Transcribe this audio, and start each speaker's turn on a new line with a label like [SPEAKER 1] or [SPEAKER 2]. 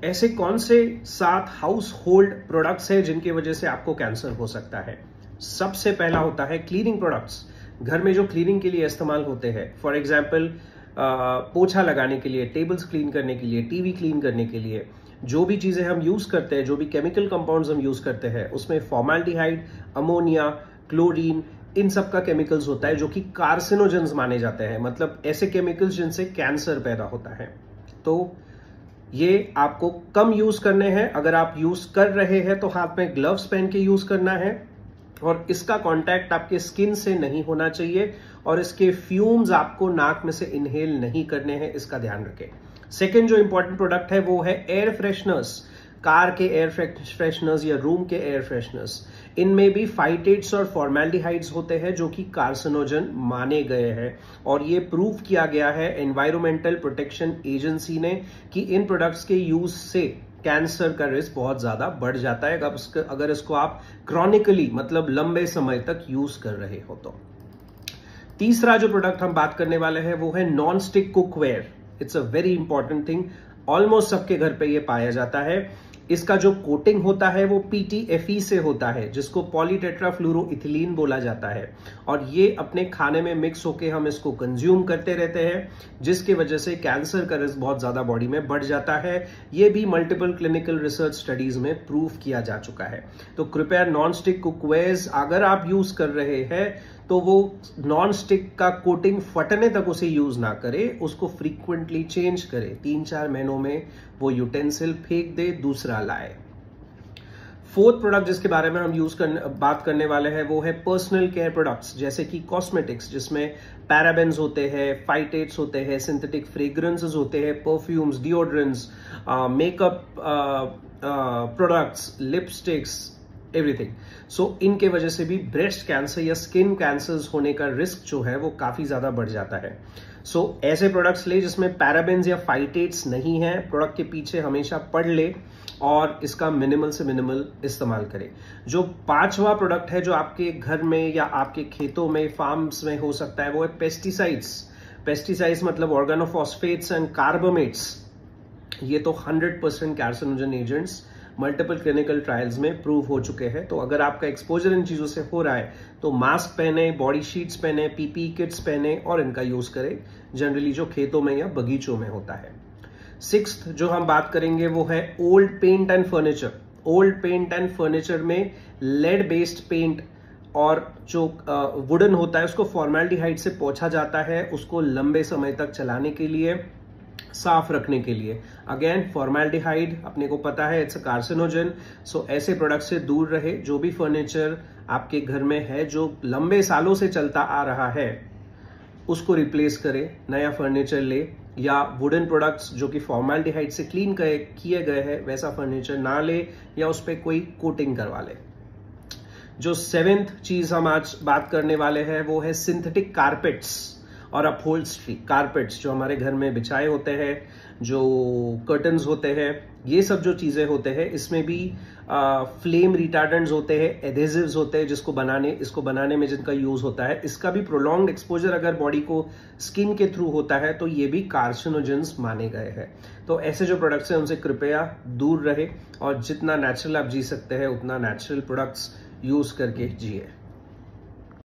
[SPEAKER 1] ऐसे कौन से 7 हाउस होल्ड प्रोडक्ट्स हैं जिनकी वजह से आपको कैंसर हो सकता है? सबसे पहला होता है क्लीनिंग प्रोडक्ट्स। घर में जो क्लीनिंग के लिए इस्तेमाल होते हैं, फॉर एग्जाम्पल पोछा लगाने के लिए, टेबल्स क्लीन करने के लिए, टीवी क्लीन करने के लिए, जो भी चीजें हम यूज करते हैं, जो भी केमिकल कंपाउंड्स हम यूज करते हैं, उसमें फॉर्माल्डिहाइड, अमोनिया, क्लोरीन, इन सब का केमिकल्स होता है जो कि कार्सिनोजेंस माने जाते हैं, मतलब ऐसे केमिकल्स जिनसे कैंसर पैदा होता है। तो ये आपको कम यूज करने हैं। अगर आप यूज कर रहे हैं तो हाथ में ग्लव्स पहन के यूज करना है, और इसका कांटेक्ट आपके स्किन से नहीं होना चाहिए, और इसके फ्यूम्स आपको नाक में से इनहेल नहीं करने हैं, इसका ध्यान रखें। सेकेंड जो इंपॉर्टेंट प्रोडक्ट है वो है एयर फ्रेशनर्स। कार के एयर फ्रेशनर्स या रूम के एयर फ्रेशनर्स, इनमें भी फाइटेट्स और फॉर्मेल्डिहाइड्स होते हैं जो कि कार्सिनोजन माने गए हैं, और ये प्रूव किया गया है एनवायरमेंटल प्रोटेक्शन एजेंसी ने कि इन प्रोडक्ट्स के यूज से कैंसर का रिस्क बहुत ज्यादा बढ़ जाता है अगर इसको आप क्रॉनिकली, मतलब लंबे समय तक यूज कर रहे हो तो। तीसरा जो प्रोडक्ट हम बात करने वाले हैं वो है non stick cookware. It's a very important thing, almost सबके घर पे ये पाया जाता है। इसका जो कोटिंग होता है वो PTFE से होता है, जिसको पॉलीटेट्राफ्लोरोइथिलीन बोला जाता है, और ये अपने खाने में मिक्स होके हम इसको कंज्यूम करते रहते हैं, जिसकी वजह से कैंसर का रिस्क बहुत ज्यादा बॉडी में बढ़ जाता है। ये भी मल्टीपल क्लिनिकल रिसर्च स्टडीज में प्रूव किया जा चुका है। तो कृपया नॉन स्टिक कुकवेयर्स अगर आप यूज कर रहे हैं तो वो नॉन स्टिक का कोटिंग फटने तक उसे यूज ना करें, उसको फ्रीक्वेंटली चेंज करें। 3-4 महीनों में वो यूटेंसिल फेंक दे, दूसरा लाए। फोर्थ प्रोडक्ट जिसके बारे में हम बात करने वाले हैं वो है पर्सनल केयर प्रोडक्ट्स, जैसे कि कॉस्मेटिक्स, जिसमें पैराबेन्स होते हैं, फाइटेट्स होते हैं, सिंथेटिक फ्रेग्रेंसेस होते हैं, perfumes, deodorants, makeup products, lipsticks, everything. So इनके वजह से भी ब्रेस्ट कैंसर या स्किन कैंसर्स होने का रिस्क जो है वो काफी ज्यादा बढ़ जाता है। सो ऐसे प्रोडक्ट्स ले जिसमें पैराबेन्स या फाइटेट्स नहीं है, प्रोडक्ट के पीछे हमेशा पढ़ ले और इसका मिनिमल से मिनिमल इस्तेमाल करें। जो 5वां प्रोडक्ट है जो आपके घर में या आपके खेतों में, फार्म्स में हो सकता है, वो है पेस्टिसाइड्स। पेस्टिसाइड्स मतलब ऑर्गेनोफॉस्फेट्स एंड कार्बामेट्स। ये तो 100% carcinogen agents multiple clinical trials में प्रूव हो चुके हैं। तो अगर आपका एक्सपोजर इन चीजों से हो रहा है तो मास्क पहने, बॉडी शीट्स पहने, PPE किट्स पहने और इनका यूज करें, जनरली जो खेतों में या बगीचों में होता है। 6th जो हम बात करेंगे वो है old paint and furniture. Old paint and furniture में लेड बेस्ड पेंट और जो वुडन होता है उसको फॉर्मेल्डिहाइड से पोंछा जाता है, उसको लंबे समय तक चलाने के लिए, साफ रखने के लिए। अगेन फॉर्मेल्डिहाइड अपने को पता है इट्स अ कार्सिनोजन, सो ऐसे प्रोडक्ट से दूर रहे। जो भी फर्नीचर आपके घर में है जो लंबे सालों से चलता आ रहा है उसको रिप्लेस करें, नया फर्नीचर ले, या वुडन प्रोडक्ट्स जो कि फॉर्मेल्डिहाइड से क्लीन किए गए हैं वैसा फर्नीचर ना ले, या उस पर कोई कोटिंग करवा ले। जो 7th चीज हम आज बात करने वाले हैं वो है सिंथेटिक कारपेट्स और अपहोल्स्ट्री। कारपेट्स जो हमारे घर में बिछाए होते हैं, जो कर्टन्स होते हैं, ये सब जो चीजें होते हैं, इसमें भी फ्लेम रिटार्डेंट्स होते हैं, एडेसिव्स होते हैं, इसको बनाने में जिनका यूज होता है। इसका भी प्रोलॉन्ग्ड एक्सपोजर अगर बॉडी को स्किन के थ्रू होता है तो ये भी कार्सिनोजेंस माने गए हैं। तो ऐसे जो प्रोडक्ट्स हैं उनसे कृपया दूर रहे, और जितना नेचुरल आप जी सकते हैं उतना नेचुरल प्रोडक्ट्स यूज करके जिए।